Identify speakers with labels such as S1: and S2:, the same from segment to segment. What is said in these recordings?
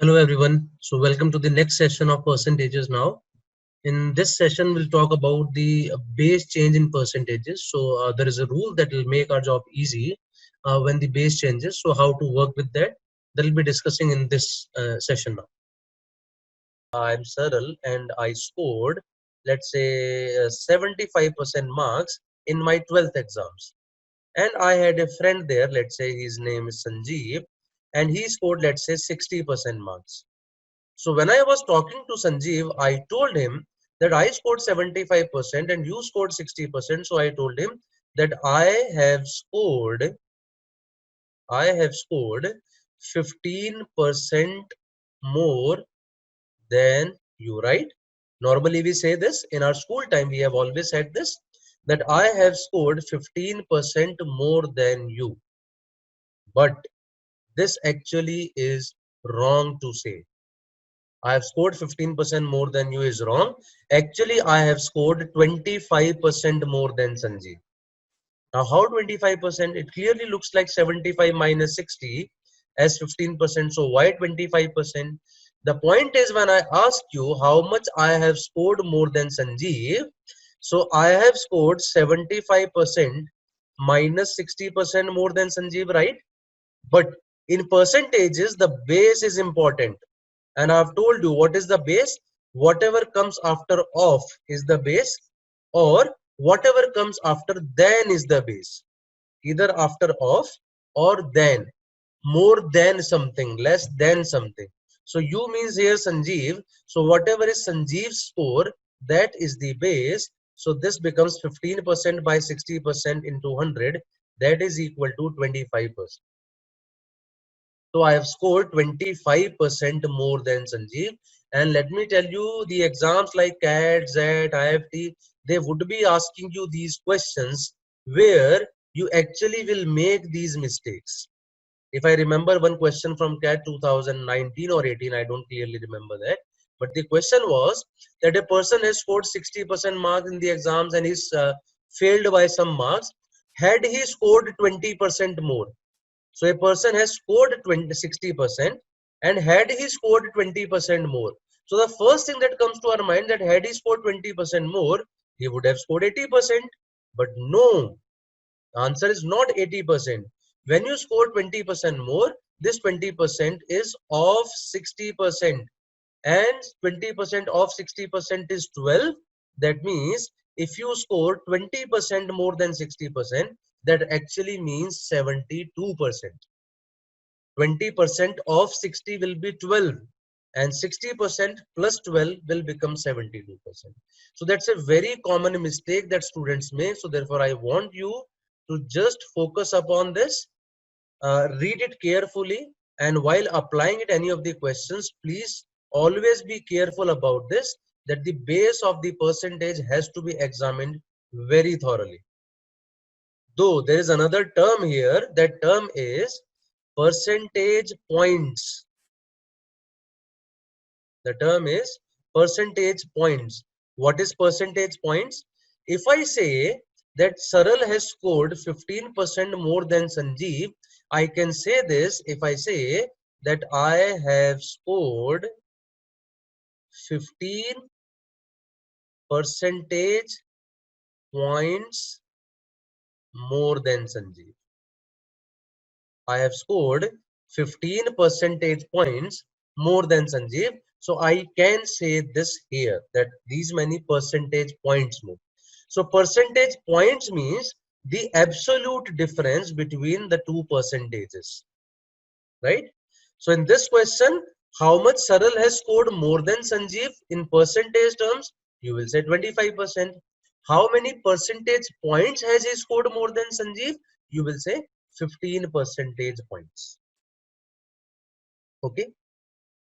S1: Hello everyone. So welcome to the next session of percentages now. In this session, we'll talk about the base change in percentages. So there is a rule that will make our job easy when the base changes. So how to work with that, that we'll be discussing in this session now. I'm Saral and I scored, let's say 75% marks in my 12th exams. And I had a friend there, let's say his name is Sanjeev, and he scored, let's say 60% marks. So when I was talking to Sanjeev, I told him that I scored 75% and you scored 60%. So I told him that I have scored 15% more than you, right? Normally we say this in our school time. We have always said this, that I have scored 15% more than you. But this actually is wrong to say. I have scored 15% more than you is wrong. Actually, I have scored 25% more than Sanjeev. Now, how 25%? It clearly looks like 75 minus 60 as 15%. So, why 25%? The point is, when I ask you how much I have scored more than Sanjeev, so I have scored 75% minus 60% more than Sanjeev, right? But in percentages, the base is important. And I've told you what is the base. Whatever comes after of is the base, or whatever comes after then is the base. Either after of or then. More than something, less than something. So you means here Sanjeev. So whatever is Sanjeev's score, that is the base. So this becomes 15% by 60% into 100. That is equal to 25%. So I have scored 25% more than Sanjeev. And let me tell you, the exams like CAT, ZET, IFT, they would be asking you these questions where you actually will make these mistakes. If I remember one question from CAT 2019 or 18, I don't clearly remember that. But the question was that a person has scored 60% marks in the exams and is failed by some marks. Had he scored 20% more, so a person has scored 60% and had he scored 20% more. So the first thing that comes to our mind that had he scored 20% more, he would have scored 80%. But no, the answer is not 80%. When you score 20% more, this 20% is of 60%. And 20% of 60% is 12. That means if you score 20% more than 60%, that actually means 72%. 20% of 60 will be 12 and 60% plus 12 will become 72%. So that's a very common mistake that students make. So therefore I want you to just focus upon this, read it carefully, and while applying it any of the questions, please always be careful about this, that the base of the percentage has to be examined very thoroughly. Though there is another term here, that term is percentage points. The term is percentage points. What is percentage points? If I say that Saral has scored 15% more than Sanjeev, I can say this if I say that I have scored 15 percentage points more than Sanjeev. I have scored 15 percentage points more than Sanjeev. So I can say this here, that these many percentage points more. So percentage points means the absolute difference between the two percentages, right? So in this question, how much Saral has scored more than Sanjeev in percentage terms? You will say 25%. How many percentage points has he scored more than Sanjeev? You will say 15 percentage points. Okay.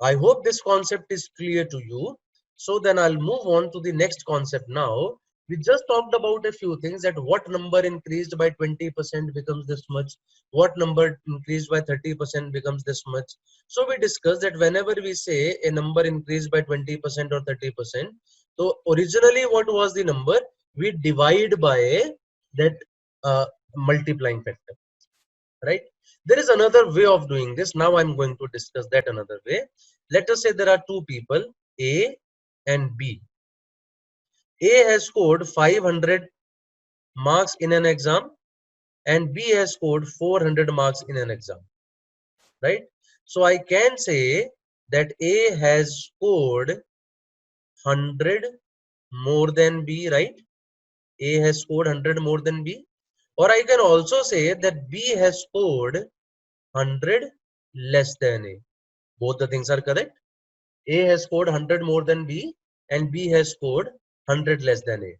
S1: I hope this concept is clear to you. So then I'll move on to the next concept now. We just talked about a few things, that what number increased by 20% becomes this much, what number increased by 30% becomes this much. So we discussed that whenever we say a number increased by 20% or 30%, so originally what was the number? We divide by that multiplying factor, right? There is another way of doing this. Now I'm going to discuss that another way. Let us say there are two people, A and B. A has scored 500 marks in an exam and B has scored 400 marks in an exam, right? So I can say that A has scored 100 more than B, right? A has scored 100 more than B. Or I can also say that B has scored 100 less than A. Both the things are correct. A has scored 100 more than B and B has scored 100 less than A.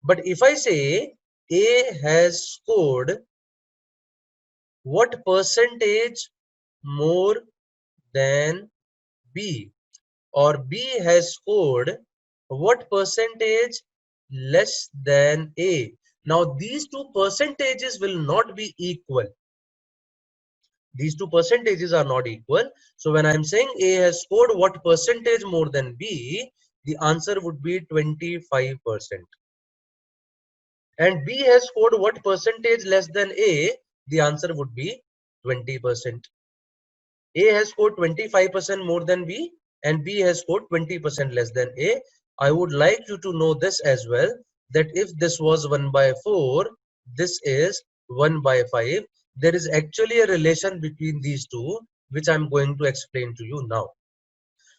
S1: But if I say A has scored what percentage more than B, or B has scored what percentage less than A. Now these two percentages will not be equal. These two percentages are not equal. So when I'm saying A has scored what percentage more than B, the answer would be 25%. And B has scored what percentage less than A, the answer would be 20%. A has scored 25% more than B and B has scored 20% less than A. I would like you to know this as well, that if this was 1 by 4, this is 1 by 5. There is actually a relation between these two, which I'm going to explain to you now.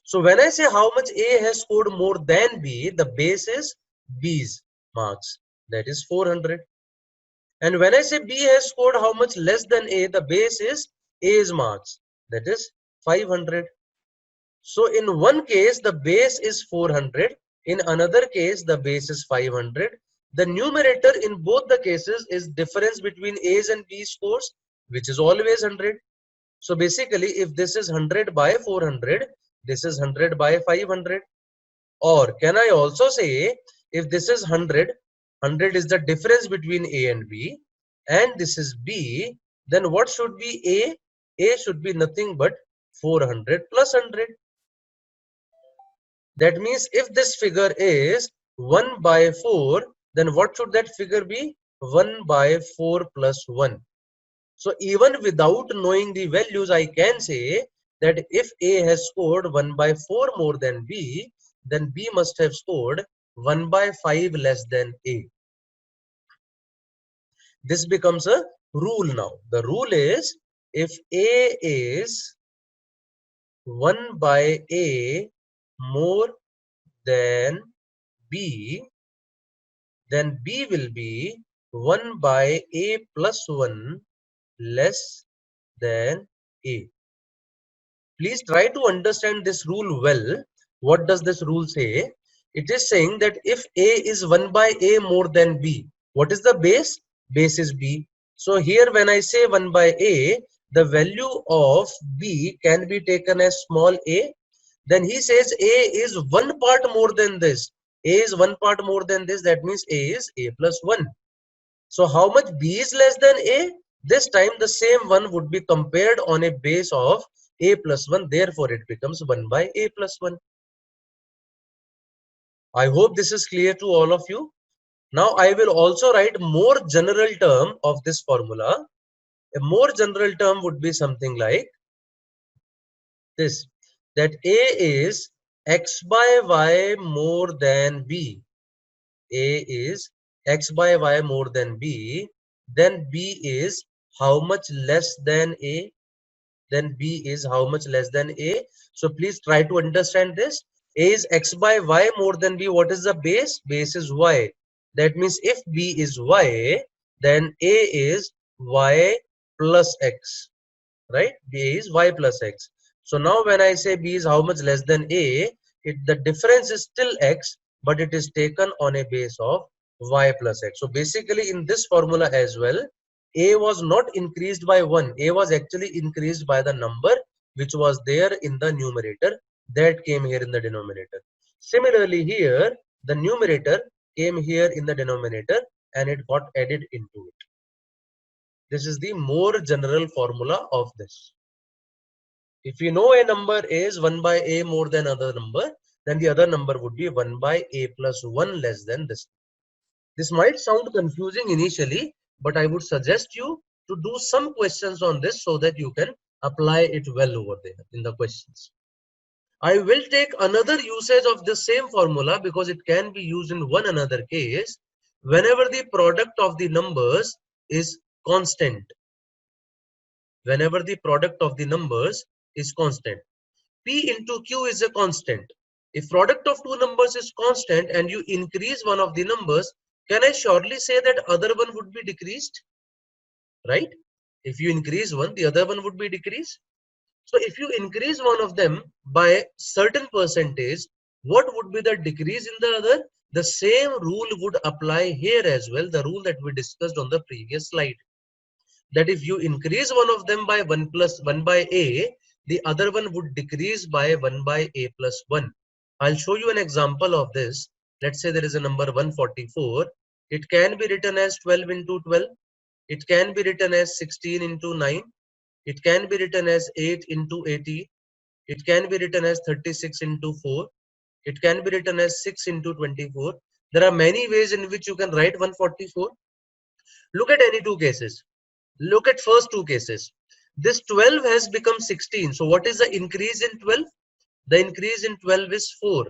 S1: So when I say how much A has scored more than B, the base is B's marks, that is 400. And when I say B has scored how much less than A, the base is A's marks, that is 500. So in one case, the base is 400. In another case, the base is 500. The numerator in both the cases is difference between A's and B's scores, which is always 100. So basically, if this is 100 by 400, this is 100 by 500. Or can I also say, if this is 100, 100 is the difference between A and B, and this is B, then what should be A? A should be nothing but 400 plus 100. That means if this figure is 1 by 4, then what should that figure be? 1 by 4 plus 1. So even without knowing the values, I can say that if A has scored 1 by 4 more than B, then B must have scored 1 by 5 less than A. This becomes a rule now. The rule is, if A is 1 by A more than B, then B will be 1 by A plus 1 less than A. Please try to understand this rule well. What does this rule say? It is saying that if A is 1 by A more than B, what is the base? Base is B. So here when I say 1 by A, the value of B can be taken as small a. Then he says A is one part more than this. A is one part more than this. That means A is A plus 1. So how much B is less than A? This time the same one would be compared on a base of A plus 1. Therefore, it becomes 1 by A plus 1. I hope this is clear to all of you. Now I will also write more general term of this formula. A more general term would be something like this, that A is x by y more than B. A is x by y more than B. Then B is how much less than A? Then B is how much less than A? So please try to understand this. A is x by y more than B. What is the base? Base is y. That means if B is y, then A is y plus x, right? B is y plus x. So now when I say B is how much less than A, the difference is still x, but it is taken on a base of y plus x. So basically in this formula as well, A was not increased by 1. A was actually increased by the number which was there in the numerator that came here in the denominator. Similarly here, the numerator came here in the denominator and it got added into it. This is the more general formula of this. If you know a number is 1 by A more than other number, then the other number would be 1 by A plus 1 less than this. This might sound confusing initially, but I would suggest you to do some questions on this so that you can apply it well over there in the questions. I will take another usage of the same formula because it can be used in one another case whenever the product of the numbers is constant. Whenever the product of the numbers is constant. P into Q is a constant. If product of two numbers is constant and you increase one of the numbers, can I surely say that other one would be decreased? Right? If you increase one, the other one would be decreased. So if you increase one of them by certain percentage, what would be the decrease in the other? The same rule would apply here as well, the rule that we discussed on the previous slide. That if you increase one of them by 1 plus 1 by a, the other one would decrease by 1 by a plus 1. I'll show you an example of this. Let's say there is a number 144. It can be written as 12 into 12. It can be written as 16 into 9. It can be written as 8 into 80. It can be written as 36 into 4. It can be written as 6 into 24. There are many ways in which you can write 144. Look at any two cases. Look at first two cases. This 12 has become 16. So what is the increase in 12? The increase in 12 is 4.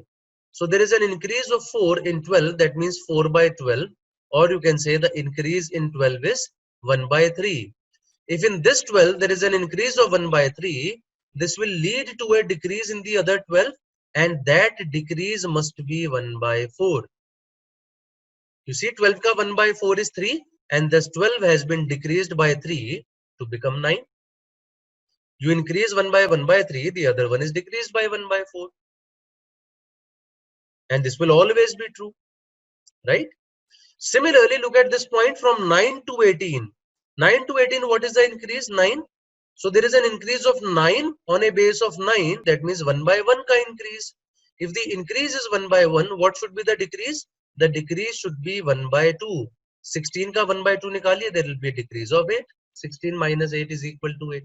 S1: So there is an increase of 4 in 12. That means 4 by 12. Or you can say the increase in 12 is 1 by 3. If in this 12 there is an increase of 1 by 3, this will lead to a decrease in the other 12, and that decrease must be 1 by 4. You see 12 ka 1 by 4 is 3, and this 12 has been decreased by 3 to become 9. You increase 1 by 3, the other one is decreased by 1 by 4. And this will always be true, right? Similarly, look at this point from 9 to 18. 9 to 18, what is the increase? 9. So there is an increase of 9 on a base of 9. That means 1 by 1 ka increase. If the increase is 1 by 1, what should be the decrease? The decrease should be 1 by 2. 16 ka 1 by 2 nikaliye, there will be a decrease of 8. 16 minus 8 is equal to 8.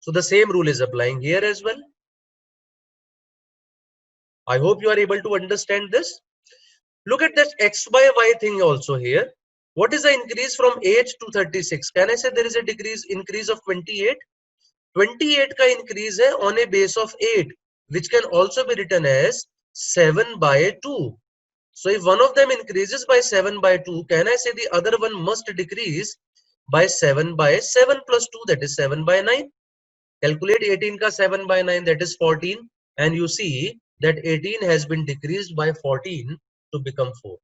S1: So the same rule is applying here as well. I hope you are able to understand this. Look at this x by y thing also here. What is the increase from 8 to 36? Can I say there is a increase of 28? 28 ka increase hai on a base of 8, which can also be written as 7 by 2. So if one of them increases by 7 by 2, can I say the other one must decrease by 7 by 7 plus 2, that is 7 by 9. Calculate 18 ka 7 by 9, that is 14. And you see that 18 has been decreased by 14 to become 4.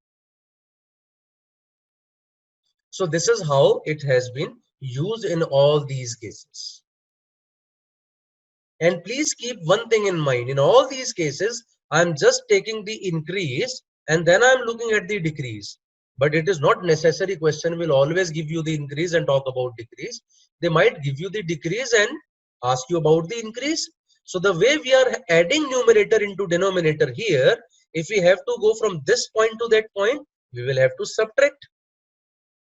S1: So this is how it has been used in all these cases. And please keep one thing in mind. In all these cases, I'm just taking the increase and then I'm looking at the decrease. But it is not necessary. Question will always give you the increase and talk about decrease. They might give you the decrease and ask you about the increase. So the way we are adding numerator into denominator here, if we have to go from this point to that point, we will have to subtract.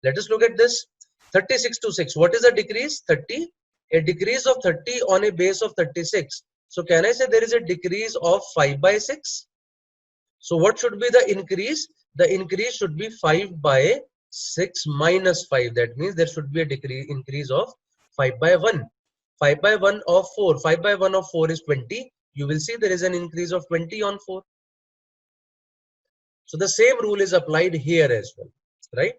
S1: Let us look at this. 36 to 6. What is the decrease? 30. A decrease of 30 on a base of 36. So can I say there is a decrease of 5 by 6? So what should be the increase? The increase should be 5 by 6 minus 5. That means there should be a increase of 5 by 1. 5 by 1 of 4. 5 by 1 of 4 is 20. You will see there is an increase of 20 on 4. So the same rule is applied here as well, right?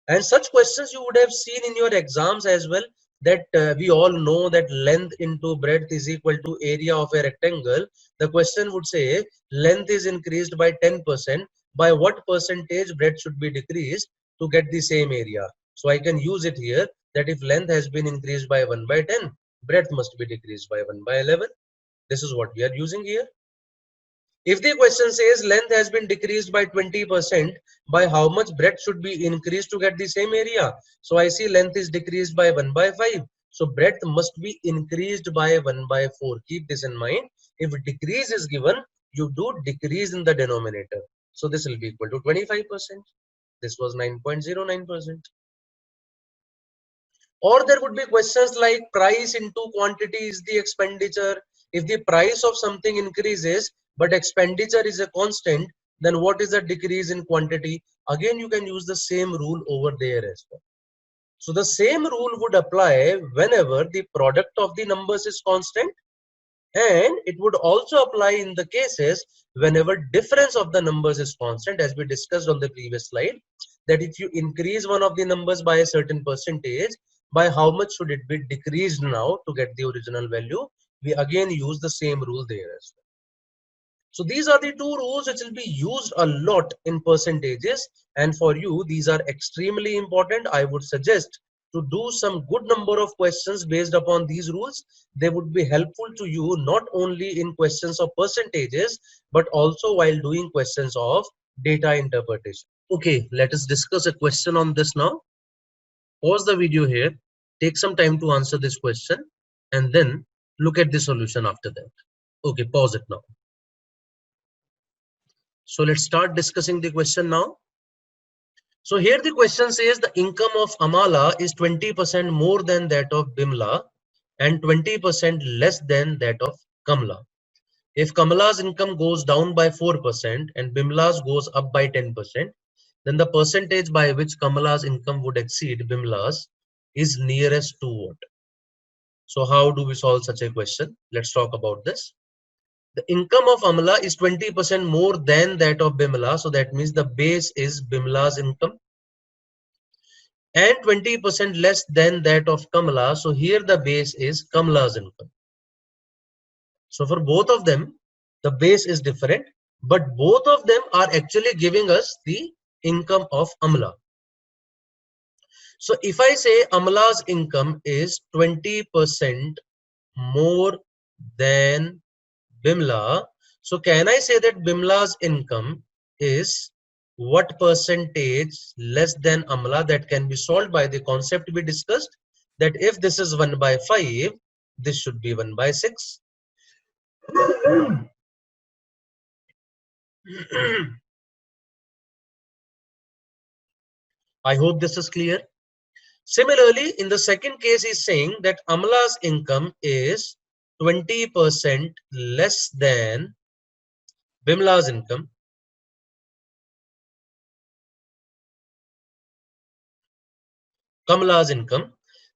S1: And such questions you would have seen in your exams as well, that we all know that length into breadth is equal to area of a rectangle. The question would say length is increased by 10%. By what percentage breadth should be decreased to get the same area? So I can use it here that if length has been increased by 1 by 10, breadth must be decreased by 1 by 11. This is what we are using here. If the question says length has been decreased by 20%, by how much breadth should be increased to get the same area? So I see length is decreased by 1 by 5. So breadth must be increased by 1 by 4. Keep this in mind. If decrease is given, you do decrease in the denominator. So this will be equal to 25%. This was 9.09%. Or there would be questions like price into quantity is the expenditure. If the price of something increases, but expenditure is a constant, then what is the decrease in quantity? Again, you can use the same rule over there as well. So the same rule would apply whenever the product of the numbers is constant, and it would also apply in the cases whenever difference of the numbers is constant, as we discussed on the previous slide, that if you increase one of the numbers by a certain percentage, by how much should it be decreased now to get the original value. We again use the same rule there as well. So these are the two rules which will be used a lot in percentages, and for you these are extremely important. I would suggest to do some good number of questions based upon these rules. They would be helpful to you not only in questions of percentages but also while doing questions of data interpretation. Okay, let us discuss a question on this now. Pause the video here, take some time to answer this question, and then look at the solution after that. Okay, pause it now. So let's start discussing the question now. So here the question says the income of Amala is 20% more than that of Bimla and 20% less than that of Kamla. If Kamala's income goes down by 4% and Bimla's goes up by 10%, then the percentage by which Kamala's income would exceed Bimla's is nearest to what? So how do we solve such a question? Let's talk about this. The income of Amala is 20% more than that of Bimla. So that means the base is Bimla's income, and 20% less than that of Kamala. So here the base is Kamala's income. So for both of them, the base is different, but both of them are actually giving us the income of Amala. So if I say Amala's income is 20% more than Bimla, so can I say that Bimla's income is what percentage less than Amala? That can be solved by the concept we discussed, that if this is 1 by 5, this should be 1 by 6. I hope this is clear. Similarly, in the second case, he's saying that Amala's income is 20% less than Bimla's income. Kamala's income.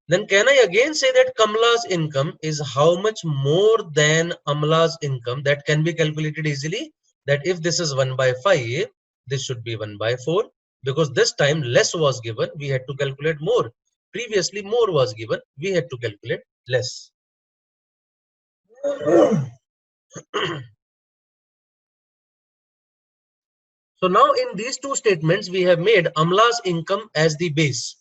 S1: Then can I again say that Kamala's income is how much more than Amala's income? That can be calculated easily, that if this is 1 by 5, this should be 1 by 4, because this time less was given, we had to calculate more. Previously more was given, we had to calculate less. So now in these two statements, we have made Amala's income as the base.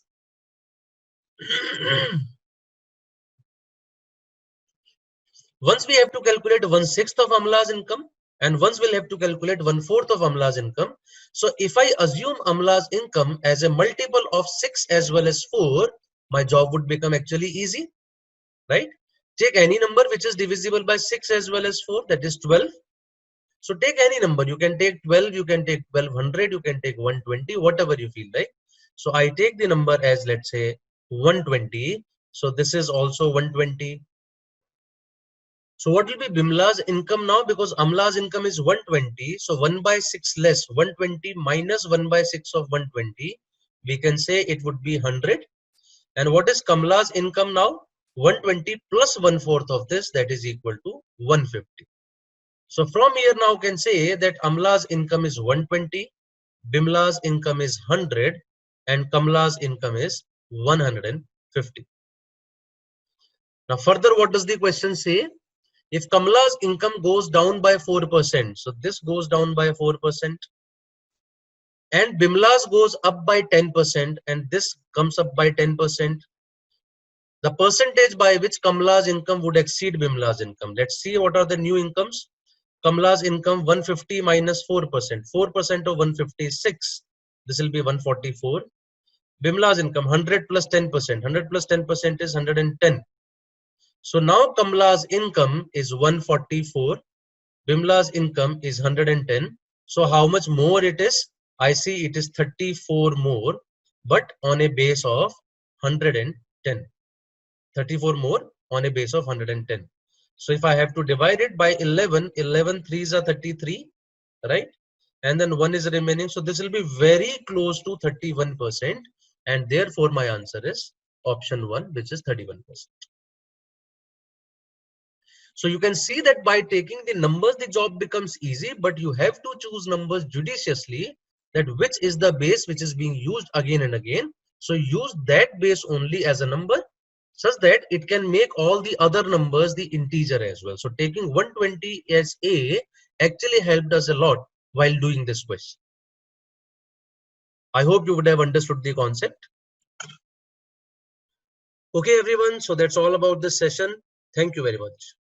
S1: Once we have to calculate 1/6 of Amala's income, and once we'll have to calculate 1/4 of Amala's income. So if I assume Amala's income as a multiple of 6 as well as 4, my job would become actually easy, right? Take any number which is divisible by 6 as well as 4, that is 12. So take any number, you can take 12, you can take 1200, you can take 120, whatever you feel like. So I take the number as, let's say, 120. So this is also 120. So what will be Bimla's income now? Because Amla's income is 120. So 1 by 6 less 120 minus 1 by 6 of 120. We can say it would be 100. And what is Kamala's income now? 120 plus 1/4 of this, that is equal to 150. So from here now can say that Amla's income is 120, Bimla's income is 100, and Kamala's income is 150. Now further, what does the question say? If Kamala's income goes down by 4%, so this goes down by 4%, and Bimla's goes up by 10%, and this comes up by 10%, the percentage by which Kamala's income would exceed Bimla's income. Let's see what are the new incomes. Kamala's income 150 minus 4%. 4% of 150 is 6. This will be 144. Bimla's income 100 plus 10%. 100 plus 10% is 110. So now Kamala's income is 144. Bimla's income is 110. So how much more it is? I see it is 34 more, but on a base of 110. 34 more on a base of 110. So if I have to divide it by 11, 11 threes are 33, right? And then 1 is remaining. So this will be very close to 31%. and therefore my answer is option 1, which is 31%. So you can see that by taking the numbers, the job becomes easy, but you have to choose numbers judiciously, that which is the base which is being used again and again. So use that base only as a number, such that it can make all the other numbers the integer as well. So taking 120 as a actually helped us a lot while doing this question. I hope you would have understood the concept. Okay, everyone. So that's all about this session. Thank you very much.